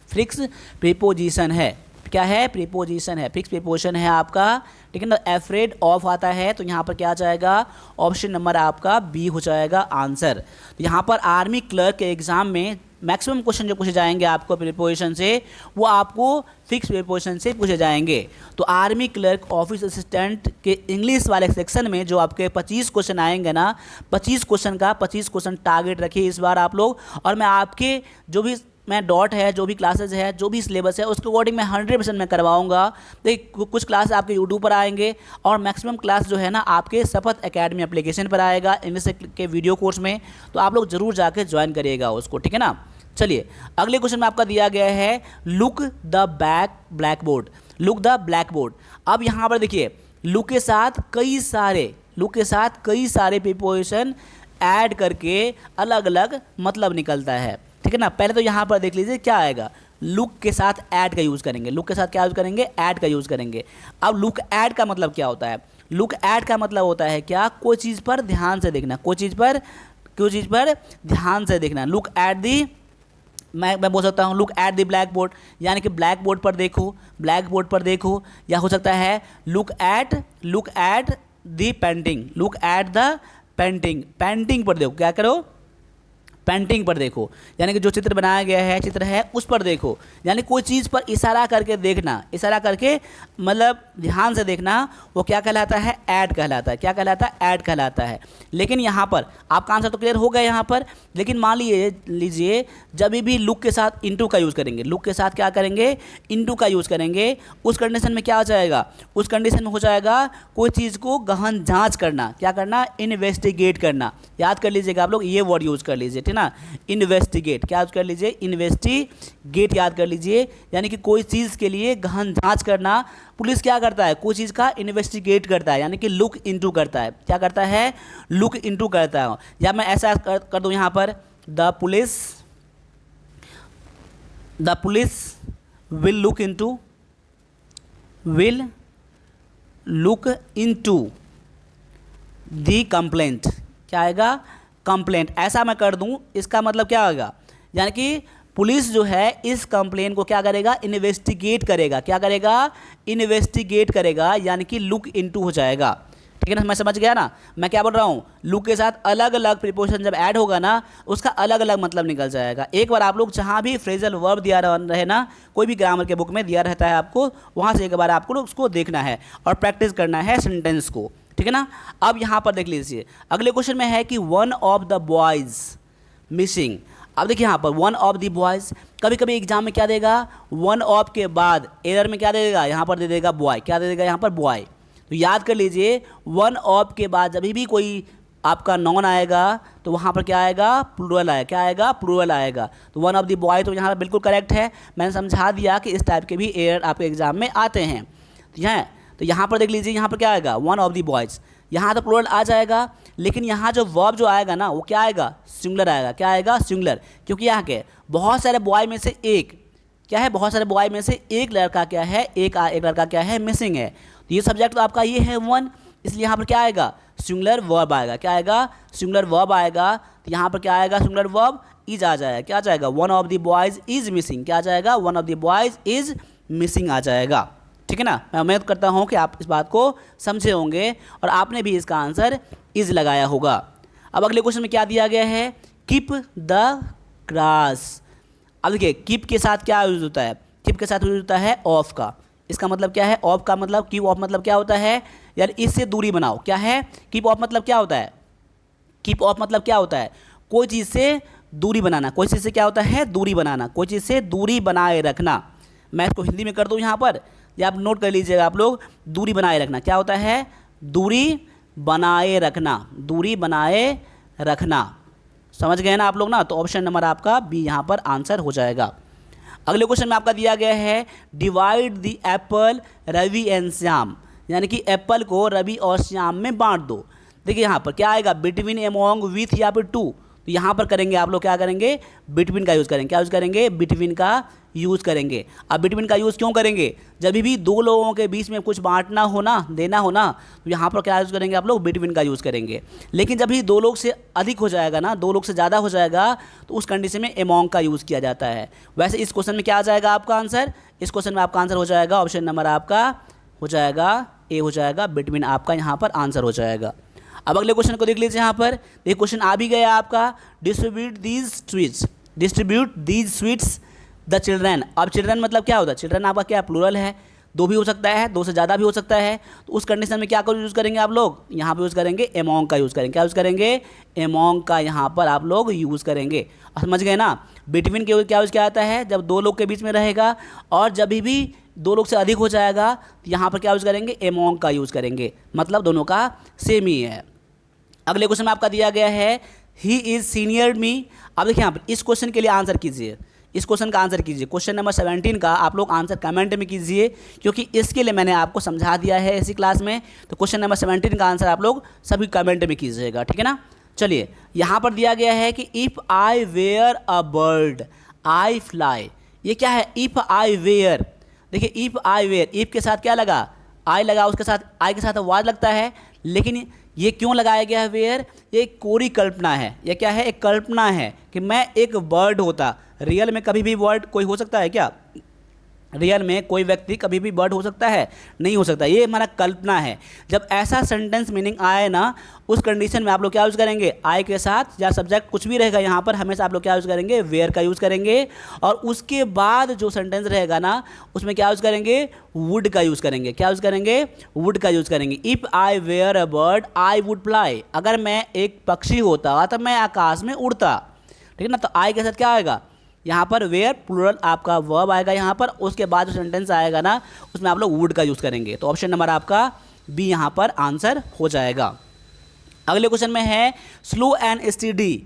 फिक्स प्रीपोजिशन है। क्या है, प्रीपोजिशन है, फिक्स प्रीपोजिशन है आपका, ठीक है ना। एफ्रेड ऑफ आता है तो यहाँ पर क्या आ जाएगा, ऑप्शन नंबर आपका बी हो जाएगा आंसर। तो यहाँ पर आर्मी क्लर्क के एग्जाम में मैक्सिमम क्वेश्चन जो पूछे जाएंगे आपको प्रीपोजिशन से, वो आपको फिक्स प्रीपोजिशन से पूछे जाएंगे। तो आर्मी क्लर्क, ऑफिस असिस्टेंट के इंग्लिश वाले सेक्शन में जो आपके 25 क्वेश्चन आएंगे ना, 25 क्वेश्चन टारगेट रखिए इस बार आप लोग। और मैं आपके जो भी मैं डॉट है, जो भी क्लासेज है, जो भी सिलेबस है, उसके अकॉर्डिंग मैं 100% मैं करवाऊंगा। देखिए कुछ क्लास आपके यूट्यूब पर आएंगे और मैक्सिमम क्लास जो है ना आपके शपथ एकेडमी एप्लीकेशन पर आएगा इंग्लिश के वीडियो कोर्स में, तो आप लोग ज़रूर जाके ज्वाइन करिएगा उसको, ठीक है ना। चलिए अगले क्वेश्चन में आपका दिया गया है look the black board, look the black board. अब यहाँ पर देखिए लुक के साथ कई सारे प्रीपोजिशन ऐड करके अलग अलग मतलब निकलता है, ठीक है ना। पहले तो यहाँ पर देख लीजिए क्या आएगा, लुक के साथ ऐड का यूज़ करेंगे, लुक के साथ क्या यूज़ करेंगे, ऐड का यूज़ करेंगे। अब लुक ऐड का मतलब क्या होता है, लुक ऐड का मतलब होता है क्या, कोई चीज़ पर ध्यान से देखना, कोई चीज़ पर ध्यान से देखना। लुक एट दी, मैं बोल सकता हूँ look at the black board, यानी कि ब्लैक बोर्ड पर देखो, या हो सकता है look at the painting, look at the painting पर देखो, क्या करो, पेंटिंग पर देखो, यानी कि जो चित्र बनाया गया है, चित्र है उस पर देखो, यानी कोई चीज़ पर इशारा करके देखना, इशारा करके मतलब ध्यान से देखना, वो क्या कहलाता है? ऐड कहलाता है। क्या कहलाता है? ऐड कहलाता है। लेकिन यहाँ पर आपका आंसर तो क्लियर हो गया यहाँ पर, लेकिन मान लीजिए जब भी लुक के साथ इनटू का यूज़ करेंगे, लुक के साथ क्या करेंगे? इनटू का यूज़ करेंगे, उस कंडीशन में क्या हो जाएगा? उस कंडीशन में हो जाएगा कोई चीज़ को गहन जाँच करना। क्या करना? इन्वेस्टिगेट करना। याद कर लीजिएगा आप लोग, ये वर्ड यूज़ कर लीजिए, ठीक ना? इन्वेस्टिगेट, क्या यूज़ कर लीजिए? इन्वेस्टिगेट याद कर लीजिए, यानी कि कोई चीज़ के लिए गहन जांच करना। पुलिस क्या करता है? कोई चीज़ का इन्वेस्टिगेट करता है, यानी कि लुक इनटू करता है। क्या करता है? लुक इनटू करता है। या मैं ऐसा कर दूं यहाँ पर, the police will look into the complaint. क्या आएगा? कंप्लेंट। ऐसा मैं कर दूं, इसका मतलब क्या होगा? यानी कि पुलिस जो है इस कंप्लेंट को क्या करेगा? इन्वेस्टिगेट करेगा। क्या करेगा? इन्वेस्टिगेट करेगा, यानी कि लुक इनटू हो जाएगा। ठीक है ना? मैं समझ गया ना मैं क्या बोल रहा हूँ? लुक के साथ अलग अलग प्रीपोजिशन जब ऐड होगा ना, उसका अलग अलग मतलब निकल जाएगा। एक बार आप लोग जहाँ भी फ्रेजल वर्ब दिया रहे ना, कोई भी ग्रामर के बुक में दिया रहता है आपको, वहाँ से एक बार आपको उसको देखना है और प्रैक्टिस करना है सेंटेंस को। ठीक है ना? अब यहाँ पर देख लीजिए, अगले क्वेश्चन में है कि one of the boys missing. अब देखिए यहाँ पर वन ऑफ द बॉयज, कभी कभी एग्जाम में क्या देगा? वन ऑफ के बाद एरर में क्या दे देगा? यहाँ पर दे देगा बॉय। क्या दे देगा यहाँ पर? बॉय। तो याद कर लीजिए, वन ऑफ के बाद जब भी कोई आपका नॉन आएगा तो वहाँ पर क्या आएगा? प्लूरल आएगा। क्या आएगा? प्लूरल आएगा। तो वन ऑफ द बॉय तो यहाँ पर बिल्कुल करेक्ट है। मैंने समझा दिया कि इस टाइप के भी एरर आपके एग्जाम में आते हैं। तो यहाँ पर देख लीजिए, यहाँ पर क्या आएगा? One of the boys. यहाँ तो प्लूरल आ जाएगा, लेकिन यहाँ जो वर्ब जो आएगा ना, वो क्या आएगा? सिंगुलर आएगा। क्या आएगा? सिंगुलर। क्योंकि यहाँ के बहुत सारे बॉय में से एक क्या है? बहुत सारे बॉय में से एक लड़का क्या है? एक लड़का क्या है? मिसिंग है। तो ये सब्जेक्ट तो आपका ये है वन, इसलिए यहाँ पर क्या आएगा? सिंगुलर वर्ब आएगा। क्या आएगा? सिंगुलर वर्ब आएगा। तो यहाँ पर क्या आएगा? सिंगुलर वर्ब इज आ जाएगा। क्या आ जाएगा? One of the boys is missing. क्या आ जाएगा? One of the boys is missing आ जाएगा। ठीक है ना? मैं उम्मीद करता हूँ कि आप इस बात को समझे होंगे और आपने भी इसका आंसर इज लगाया होगा। अब अगले क्वेश्चन में क्या दिया गया है? Keep the class. अब देखिए, कीप के साथ क्या यूज होता है? कीप के साथ यूज होता है ऑफ का। इसका मतलब क्या है? ऑफ का मतलब, कीप ऑफ मतलब क्या होता है? यार इससे दूरी बनाओ। क्या है? कीप ऑफ मतलब क्या होता है? कीप ऑफ मतलब क्या होता है? कोई चीज़ से दूरी बनाना। कोई चीज़ से क्या होता है? दूरी बनाना। कोई चीज़ से दूरी बनाए रखना। मैं इसको हिंदी में कर दूँ यहाँ पर, या आप नोट कर लीजिएगा आप लोग। दूरी बनाए रखना क्या होता है? दूरी बनाए रखना। दूरी बनाए रखना। समझ गए ना आप लोग ना? तो ऑप्शन नंबर आपका बी यहाँ पर आंसर हो जाएगा। अगले क्वेश्चन में आपका दिया गया है divide the apple Ravi and Shyam, यानी कि एप्पल को रवि और श्याम में बांट दो। देखिए यहाँ पर क्या आएगा? बिटवीन, एमोंग, विथ या फिर टू। तो यहाँ पर करेंगे आप लोग क्या करेंगे? बिटवीन का यूज़ करेंगे। क्या यूज़ करेंगे? बिटवीन का यूज़ करेंगे। अब बिटवीन का यूज़ क्यों करेंगे? जब भी दो लोगों के बीच में कुछ बांटना हो ना, देना हो ना, तो यहाँ पर क्या यूज़ करेंगे आप लोग? बिटवीन का यूज़ करेंगे। लेकिन जब भी दो लोग से अधिक हो जाएगा ना, दो लोग से ज़्यादा हो जाएगा, तो उस कंडीशन में एमोंग का यूज़ किया जाता है। वैसे इस क्वेश्चन में क्या आ जाएगा आपका आंसर? इस क्वेश्चन में आपका आंसर हो जाएगा, ऑप्शन नंबर आपका हो जाएगा ए हो जाएगा। बिटवीन आपका यहाँ पर आंसर हो जाएगा। अब अगले क्वेश्चन को देख लीजिए। यहाँ पर देखिए क्वेश्चन आ भी गया आपका, distribute these sweets the children. अब चिल्ड्रन मतलब क्या होता है? चिल्ड्रन आपका क्या प्लूरल है, दो भी हो सकता है, दो से ज़्यादा भी हो सकता है। तो उस कंडीशन में क्या यूज़ करेंगे आप लोग? यहाँ पे यूज़ करेंगे एमोंग का यूज़ करेंगे। क्या यूज़ करेंगे? एमोंग का यहाँ पर आप लोग यूज़ करेंगे। समझ गए ना? बिटवीन के क्या यूज़ किया जाता है? जब दो लोग के बीच में रहेगा, और जब भी दो लोग से अधिक हो जाएगा तो यहाँ पर क्या यूज़ करेंगे? एमोंग का यूज़ करेंगे। मतलब दोनों का सेम ही है। अगले क्वेश्चन में आपका दिया गया है ही इज़ सीनियर मी। अब देखिए यहाँ पर इस क्वेश्चन के लिए आंसर कीजिए, इस क्वेश्चन का आंसर कीजिए। क्वेश्चन नंबर 17 का आप लोग आंसर कमेंट में कीजिए, क्योंकि इसके लिए मैंने आपको समझा दिया है इसी क्लास में। तो क्वेश्चन नंबर 17 का आंसर आप लोग सभी कमेंट में कीजिएगा। ठीक है ना? चलिए, यहाँ पर दिया गया है कि if I were a bird I fly. ये क्या है? If I were. देखिए इफ़ आई वेयर, इफ़ के साथ क्या लगा? आई लगा, उसके साथ आई के साथ वाज लगता है। लेकिन ये क्यों लगाया गया है वेयर? ये एक कोरी कल्पना है। ये क्या है? एक कल्पना है कि मैं एक बर्ड होता। रियल में कभी भी वर्ड कोई हो सकता है क्या? रियल में कोई व्यक्ति कभी भी बर्ड हो सकता है? नहीं हो सकता, ये हमारा कल्पना है। जब ऐसा सेंटेंस मीनिंग आए ना, उस कंडीशन में आप लोग क्या यूज़ करेंगे? आई के साथ या सब्जेक्ट कुछ भी रहेगा यहाँ पर, हमेशा आप लोग क्या यूज़ करेंगे? वेयर का यूज़ करेंगे। और उसके बाद जो सेंटेंस रहेगा ना, उसमें क्या यूज़ करेंगे? वुड का यूज़ करेंगे। क्या यूज़ करेंगे? वुड का यूज़ करेंगे। If I were a bird I would fly. अगर मैं एक पक्षी होता तो मैं आकाश में उड़ता, ठीक है ना। तो आई के साथ क्या आएगा? यहाँ पर वेयर प्लूरल आपका वर्ब आएगा यहाँ पर, उसके बाद जो सेंटेंस आएगा ना, उसमें आप लोग वुड का यूज़ करेंगे। तो ऑप्शन नंबर आपका बी यहाँ पर आंसर हो जाएगा। अगले क्वेश्चन में है slow and steady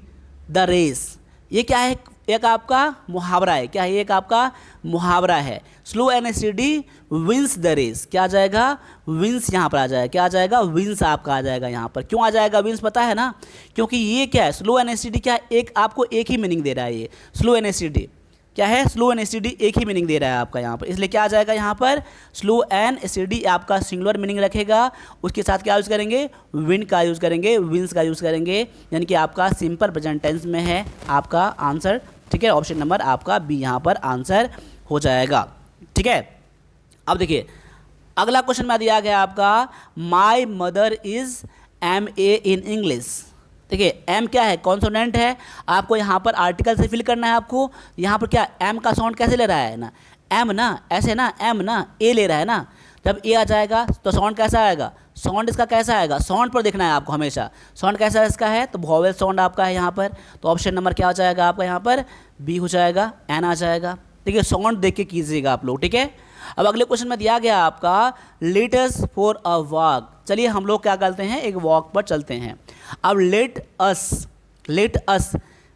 the race. ये क्या है? एक आपका मुहावरा है। क्या है? एक आपका मुहावरा है। Slow and steady wins the race. क्या आ जाएगा? विंस यहाँ पर आ जाएगा। क्या आ जाएगा? विंस आपका आ जाएगा यहाँ पर। क्यों आ जाएगा विंस? पता है ना, क्योंकि ये क्या है? स्लो एंड स्टडी क्या है? एक आपको एक ही मीनिंग दे रहा है। ये स्लो एंड स्टडी क्या है? स्लो एंड स्टडी एक ही मीनिंग दे रहा है आपका यहाँ पर, इसलिए क्या आ जाएगा यहाँ पर? स्लो एंड स्टडी आपका सिंगुलर मीनिंग रखेगा, उसके साथ क्या यूज़ करेंगे? विन का यूज़ करेंगे, विंस का यूज़ करेंगे, यानी कि आपका सिंपल प्रेजेंट टेंस में है आपका आंसर। ठीक है, ऑप्शन नंबर आपका बी यहाँ पर आंसर हो जाएगा। ठीक है, अब देखिए अगला क्वेश्चन में दिया गया आपका my mother is MA in English. देखिए एम क्या है? कॉन्सोनेंट है। आपको यहाँ पर आर्टिकल से फिल करना है। आपको यहाँ पर क्या एम का साउंड कैसे ले रहा है ना? एम ना, ऐसे ना, एम ना, ए ले रहा है ना। जब ए आ जाएगा तो साउंड कैसा आएगा? साउंड इसका कैसा आएगा? साउंड पर देखना है आपको हमेशा। साउंड कैसा इसका है? तो वॉवेल साउंड आपका है यहाँ पर। तो ऑप्शन नंबर क्या हो जाएगा आपका यहाँ पर? बी हो जाएगा, एन आ जाएगा। ठीक है, साउंड देख के कीजिएगा आप लोग। ठीक है, अब अगले क्वेश्चन में दिया गया आपका let us for a walk. चलिए हम लोग क्या करते हैं? एक वॉक पर चलते हैं। अब लेट अस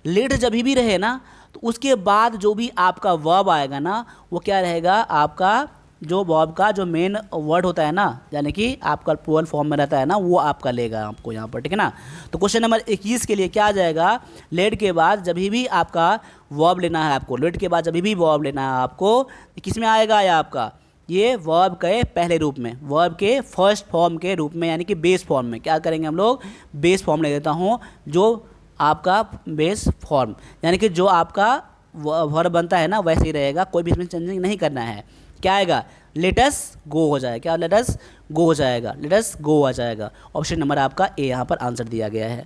लेट जब भी रहे ना, तो उसके बाद जो भी आपका वर्ब आएगा ना, वो क्या रहेगा? आपका जो वर्ब का जो मेन वर्ड होता है ना, यानी कि आपका प्लूरल फॉर्म में रहता है ना, वो आपका लेगा आपको यहाँ पर। ठीक है ना। तो क्वेश्चन नंबर 21 के लिए क्या आ जाएगा? लेट के बाद जब भी आपका वर्ब लेना है आपको, लेट के बाद जब भी वर्ब लेना है आपको, किस में आएगा? या आपका ये वर्ब के पहले रूप में, वर्ब के फर्स्ट फॉर्म के रूप में, यानी कि बेस फॉर्म में। क्या करेंगे हम लोग? बेस फॉर्म ले देता हूँ, जो आपका बेस फॉर्म, यानी कि जो आपका वर्ब बनता है ना, वैसे ही रहेगा, कोई भी इसमें चेंजिंग नहीं करना है। क्या आएगा? लेटस गो हो जाएगा। क्या? लेटस गो हो जाएगा, लेटस गो आ जाएगा। ऑप्शन नंबर आपका ए यहाँ पर आंसर दिया गया है।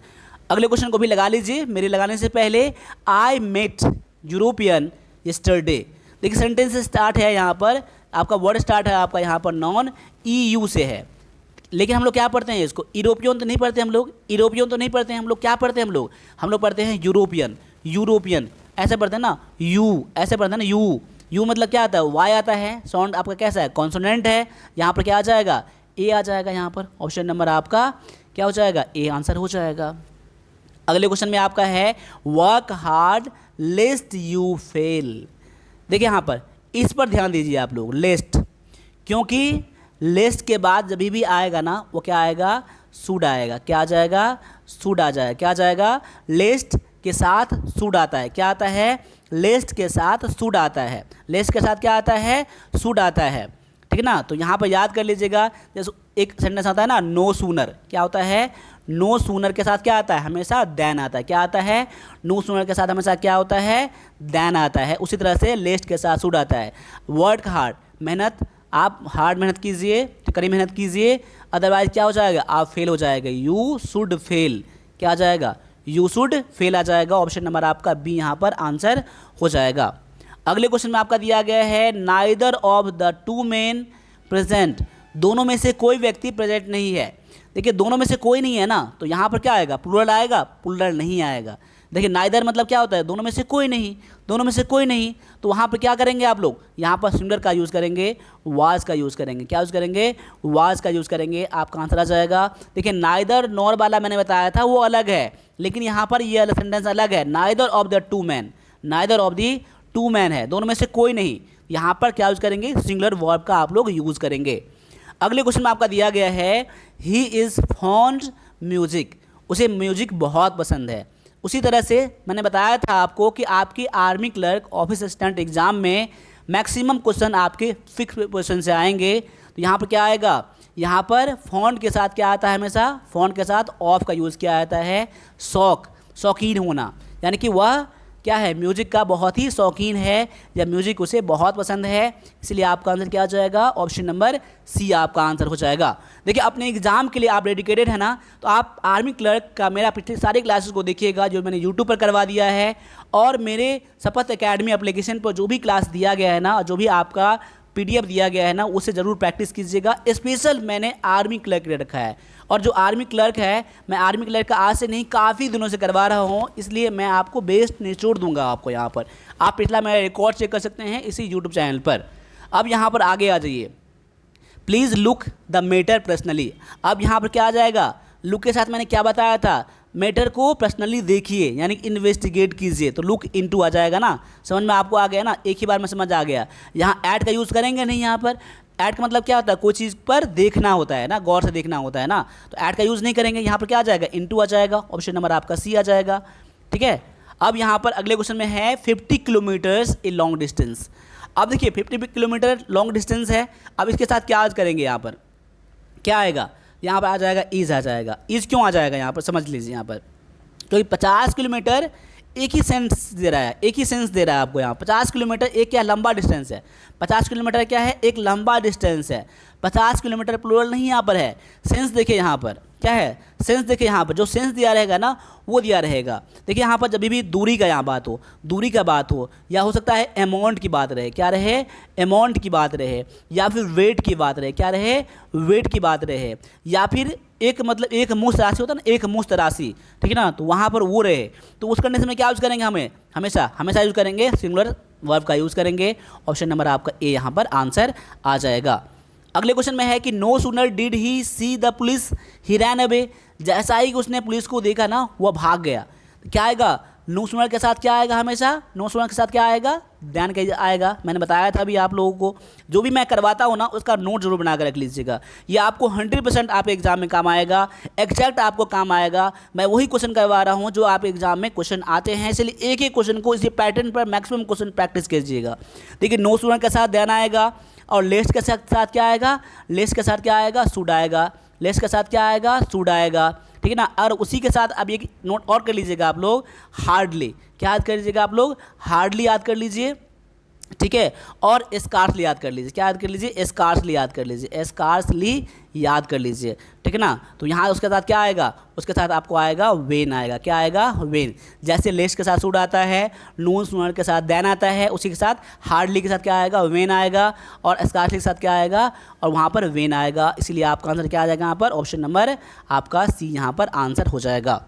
अगले क्वेश्चन को भी लगा लीजिए मेरे लगाने से पहले। I met European yesterday. देखिए सेंटेंस स्टार्ट है यहाँ पर, आपका वर्ड स्टार्ट है आपका यहाँ पर नॉन EU से है, लेकिन हम लोग क्या पढ़ते हैं इसको? यूरोपियन तो नहीं पढ़ते हम लोग, यूरोपियन तो नहीं पढ़ते हैं हम लोग। क्या पढ़ते हैं हम लोग पढ़ते हैं यूरोपियन। यूरोपियन ऐसे पढ़ते हैं ना, यू ऐसे पढ़ते हैं ना, यू मतलब क्या आता है? वाई आता है। साउंड आपका कैसा है? कॉन्सोनेंट है। यहाँ पर क्या आ जाएगा? ए आ जाएगा यहाँ पर। ऑप्शन नंबर आपका क्या हो जाएगा? ए आंसर हो जाएगा। अगले क्वेश्चन में आपका है वर्क हार्ड लेस्ट यू फेल। देखिए यहाँ पर इस पर ध्यान दीजिए आप लोग, लेस्ट, क्योंकि लेस्ट के बाद जब भी आएगा ना, वो क्या आएगा? शुड आएगा। क्या आ जाएगा? शुड आ जाएगा। क्या आ जाएगा? लेस्ट के साथ शुड आता है। क्या आता है? लेस्ट के साथ शुड आता है। लेस्ट के साथ क्या आता है? शुड आता है। ठीक है ना। तो यहाँ पर याद कर लीजिएगा, जैसे एक सेंटेंस आता है ना, नो सूनर। क्या होता है? नो सूनर के साथ क्या आता है? हमेशा देन आता है। क्या आता है? नो सूनर के साथ हमेशा क्या होता है? देन आता है। उसी तरह से लेस्ट के साथ शुड आता है। वर्क हार्ड, मेहनत, आप हार्ड मेहनत कीजिए, कड़ी मेहनत कीजिए, अदरवाइज क्या हो जाएगा? आप फेल हो जाएगा। You should fail. क्या आ जाएगा? यू शुड फेल आ जाएगा। ऑप्शन नंबर आपका बी यहाँ पर आंसर हो जाएगा। अगले क्वेश्चन में आपका दिया गया है neither of the two main present. दोनों में से कोई व्यक्ति प्रेजेंट नहीं है। देखिए दोनों में से कोई नहीं है ना, तो यहाँ पर क्या आएगा? प्लूरल आएगा? प्लूरल नहीं आएगा। देखिए नाइदर मतलब क्या होता है? दोनों में से कोई नहीं, दोनों में से कोई नहीं। तो वहाँ पर क्या करेंगे आप लोग? यहाँ पर सिंगुलर का यूज़ करेंगे, वाज का यूज़ करेंगे। क्या यूज़ करेंगे? वाज का यूज़ करेंगे। आपका आंसर आ जाएगा। देखिए नाइदर नॉर वाला मैंने बताया था वो अलग है, लेकिन यहाँ पर ये सेंटेंस अलग है। Neither of the two man, neither of the two man है, दोनों में से कोई नहीं। यहाँ पर क्या यूज़ करेंगे? सिंगुलर वर्ब का आप लोग यूज़ करेंगे। अगले क्वेश्चन में आपका दिया गया है ही इज़ फॉन्ड म्यूजिक। उसे म्यूजिक बहुत पसंद है। उसी तरह से मैंने बताया था आपको कि आपकी army clerk office assistant exam में मैक्सिमम क्वेश्चन आपके फिक्स क्वेश्चन से आएंगे। तो यहाँ पर क्या आएगा? यहाँ पर फॉन्ट के साथ क्या आता है? हमेशा फॉन्ट के साथ ऑफ का यूज़ किया जाता है। शौक, शौकीन होना, यानी कि वह क्या है, म्यूजिक का बहुत ही शौकीन है या म्यूजिक उसे बहुत पसंद है, इसलिए आपका आंसर क्या हो जाएगा, ऑप्शन नंबर सी आपका आंसर हो जाएगा। देखिए अपने एग्जाम के लिए आप डेडिकेटेड है ना, तो आप आर्मी क्लर्क का मेरा पिछले सारे क्लासेस को देखिएगा जो मैंने यूट्यूब पर करवा दिया है, और मेरे शपथ एकेडमी एप्लीकेशन पर जो भी क्लास दिया गया है ना, जो भी आपका PDF दिया गया है ना, उससे ज़रूर प्रैक्टिस कीजिएगा। स्पेशल मैंने आर्मी क्लर्क के लिए रखा है, और जो आर्मी क्लर्क है, मैं आर्मी क्लर्क का आज से नहीं काफ़ी दिनों से करवा रहा हूँ, इसलिए मैं आपको बेस्ट निचोड़ दूंगा आपको यहाँ पर। आप पिछला मेरा रिकॉर्ड चेक कर सकते हैं इसी यूट्यूब चैनल पर। अब यहाँ पर आगे आ जाइए, please look the matter personally. अब यहाँ पर क्या आ जाएगा, लुक के साथ मैंने क्या बताया था, मैटर को पर्सनली देखिए यानी इन्वेस्टिगेट कीजिए, तो लुक इनटू आ जाएगा ना, समझ में आपको आ गया ना, एक ही बार में समझ आ गया। यहाँ ऐड का यूज़ करेंगे नहीं, यहाँ पर ऐड का मतलब क्या होता है, कोई चीज़ पर देखना होता है ना, गौर से देखना होता है ना, तो ऐड का यूज़ नहीं करेंगे। यहाँ पर क्या आ जाएगा, इनटू आ जाएगा, ऑप्शन नंबर आपका सी आ जाएगा। ठीक है, अब यहाँ पर अगले क्वेश्चन में है 50 किलोमीटर्स ए लॉन्ग डिस्टेंस। अब देखिए 50 किलोमीटर लॉन्ग डिस्टेंस है, अब इसके साथ क्या करेंगे, यहाँ पर क्या आएगा, यहाँ पर आ जाएगा इज आ जाएगा। इज क्यों आ जाएगा यहाँ पर, समझ लीजिए यहाँ पर, क्योंकि 50 किलोमीटर एक ही सेंस दे रहा है, एक ही सेंस दे रहा है आपको। यहाँ 50 किलोमीटर एक क्या लंबा डिस्टेंस है, 50 किलोमीटर क्या है, एक लंबा डिस्टेंस है। 50 किलोमीटर प्लूरल नहीं यहाँ पर है, सेंस देखिए यहाँ पर क्या है, सेंस देखिए यहाँ पर जो सेंस दिया रहेगा ना वो दिया रहेगा। देखिए यहाँ पर जब भी दूरी का यहाँ बात हो, दूरी का बात हो, या हो सकता है अमाउंट की बात रहे, क्या रहे, अमाउंट की बात रहे, या फिर वेट की बात रहे, क्या रहे, वेट की बात रहे, या फिर एक मतलब एक मुश्त राशि होता है ना, एक मुश्त राशि, ठीक है ना, तो वहाँ पर वो रहे, तो उस कंडीशन में क्या यूज़ करेंगे, हमें हमेशा हमेशा यूज़ करेंगे सिंगुलर वर्ब का यूज़ करेंगे। ऑप्शन नंबर आपका ए यहाँ पर आंसर आ जाएगा। अगले क्वेश्चन में है कि no sooner did he see the police he ran away. जैसा ही उसने पुलिस को देखा ना वह भाग गया। क्या आएगा, नो सूनर के साथ क्या आएगा, हमेशा नो सूनर के साथ क्या आएगा, ध्यान के आएगा। मैंने बताया था अभी आप लोगों को, जो भी मैं करवाता हूँ ना उसका नोट जरूर बना कर रख लीजिएगा, ये आपको 100% आप एग्जाम में काम आएगा, एग्जैक्ट आपको काम आएगा। मैं वही क्वेश्चन करवा रहा हूँ जो आप एग्जाम में क्वेश्चन आते हैं, इसलिए एक एक क्वेश्चन को इसी पैटर्न पर मैक्सिमम क्वेश्चन प्रैक्टिस कीजिएगा। देखिए नो सूनर के साथ ध्यान आएगा, और लेस के साथ क्या आएगा, लेस के साथ क्या आएगा, शुड आएगा, लेस के साथ क्या आएगा, शुड आएगा, ठीक है ना। और उसी के साथ अब एक नोट और कर लीजिएगा आप लोग, हार्डली, क्या याद कर लीजिएगा आप लोग, हार्डली याद कर लीजिए, ठीक है, और स्कार्सली याद कर लीजिए, क्या याद कर लीजिए, स्कार्सली याद कर लीजिए, स्कार्सली याद कर लीजिए, ठीक है ना। तो यहाँ उसके साथ क्या आएगा, उसके साथ आपको आएगा वेन आएगा, क्या आएगा, वेन। जैसे लेस के साथ सूड आता है, नून सूनर के साथ देन आता है, उसी के साथ हार्डली के साथ क्या आएगा, वेन आएगा, और स्कार्सली के साथ क्या आएगा, और वहाँ पर वेन आएगा। इसलिए आपका आंसर क्या आ जाएगा यहाँ पर, ऑप्शन नंबर आपका सी यहाँ पर आंसर हो जाएगा।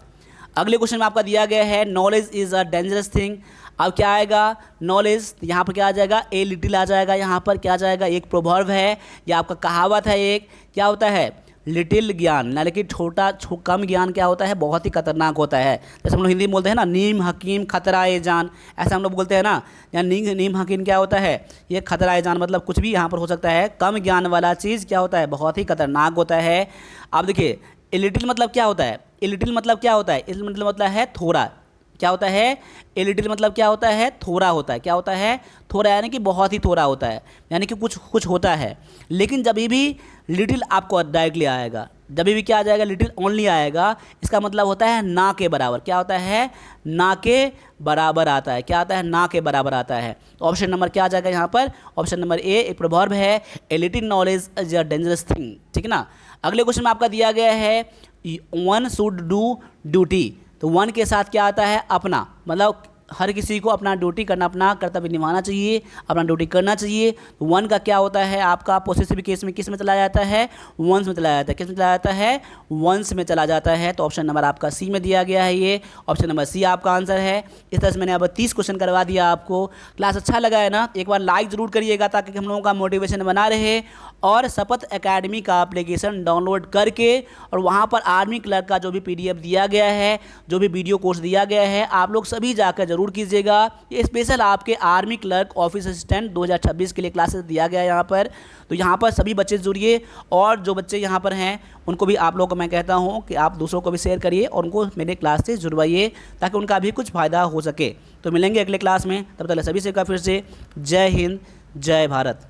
अगले क्वेश्चन में आपका दिया गया है knowledge is a dangerous thing. अब क्या आएगा, नॉलेज, यहाँ पर क्या आ जाएगा, ए लिटिल आ जाएगा, यहाँ पर क्या आ जाएगा, एक प्रोवर्ब है या आपका कहावत है, एक क्या होता है, लिटिल ज्ञान यानी कि कम ज्ञान क्या होता है, बहुत ही खतरनाक होता है। जैसे हम लोग हिंदी में बोलते हैं ना, नीम हकीम खतरा ए जान, ऐसा हम लोग बोलते हैं ना, या नीम हकीम क्या होता है, ये खतरा ए जान, मतलब कुछ भी यहाँ पर हो सकता है। कम ज्ञान वाला चीज़ क्या होता है, बहुत ही खतरनाक होता है। अब देखिए लिटिल मतलब क्या होता है, लिटिल मतलब क्या होता है, इस मतलब है थोड़ा, क्या होता है, ए लिटिल मतलब क्या होता है, थोड़ा होता है, क्या होता है, थोड़ा, यानी कि बहुत ही थोड़ा होता है, यानी कि कुछ होता है। लेकिन जब भी लिटिल आपको डायरेक्टली आएगा, जब भी क्या आ जाएगा, लिटिल ओनली आएगा, इसका मतलब होता है ना के बराबर, क्या होता है, ना के बराबर आता है, क्या आता है, ना के बराबर आता है। तो ऑप्शन नंबर क्या आ जाएगा यहाँ पर, ऑप्शन नंबर ए, एक प्रोवर्ब है, a little knowledge is a dangerous thing, ठीक है ना। अगले क्वेश्चन में आपका दिया गया है वन शुड डू ड्यूटी। तो वन के साथ क्या आता है, अपना, मतलब हर किसी को अपना ड्यूटी करना, अपना कर्तव्य निभाना चाहिए, अपना ड्यूटी करना चाहिए। तो वन का क्या होता है आपका पोसेसिव केस में किस में चला जाता है, वंस में चला जाता है, किस में चला जाता है, वंस में चला जाता है। तो ऑप्शन नंबर आपका सी में दिया गया है, ये ऑप्शन नंबर सी आपका आंसर है। इस तरह से मैंने अब 30 क्वेश्चन करवा दिया आपको। क्लास अच्छा लगा है ना, एक बार लाइक ज़रूर करिएगा ताकि हम लोगों का मोटिवेशन बना रहे। और शपथ एकेडमी का एप्लीकेशन डाउनलोड करके और वहाँ पर आर्मी क्लर्क का जो भी PDF दिया गया है, जो भी वीडियो कोर्स दिया गया है, आप लोग सभी जाकर जरूर कीजिएगा। ये स्पेशल आपके आर्मी क्लर्क ऑफिस असिस्टेंट 2026 के लिए क्लासेस दिया गया है यहाँ पर। तो यहाँ पर सभी बच्चे जुड़िए, और जो बच्चे यहाँ पर हैं उनको भी आप लोगों को मैं कहता हूँ कि आप दूसरों को भी शेयर करिए और उनको मेरे क्लास से जुड़वाइए ताकि उनका भी कुछ फ़ायदा हो सके। तो मिलेंगे अगले क्लास में, तब तक सभी से का फिर से जय हिंद, जय भारत।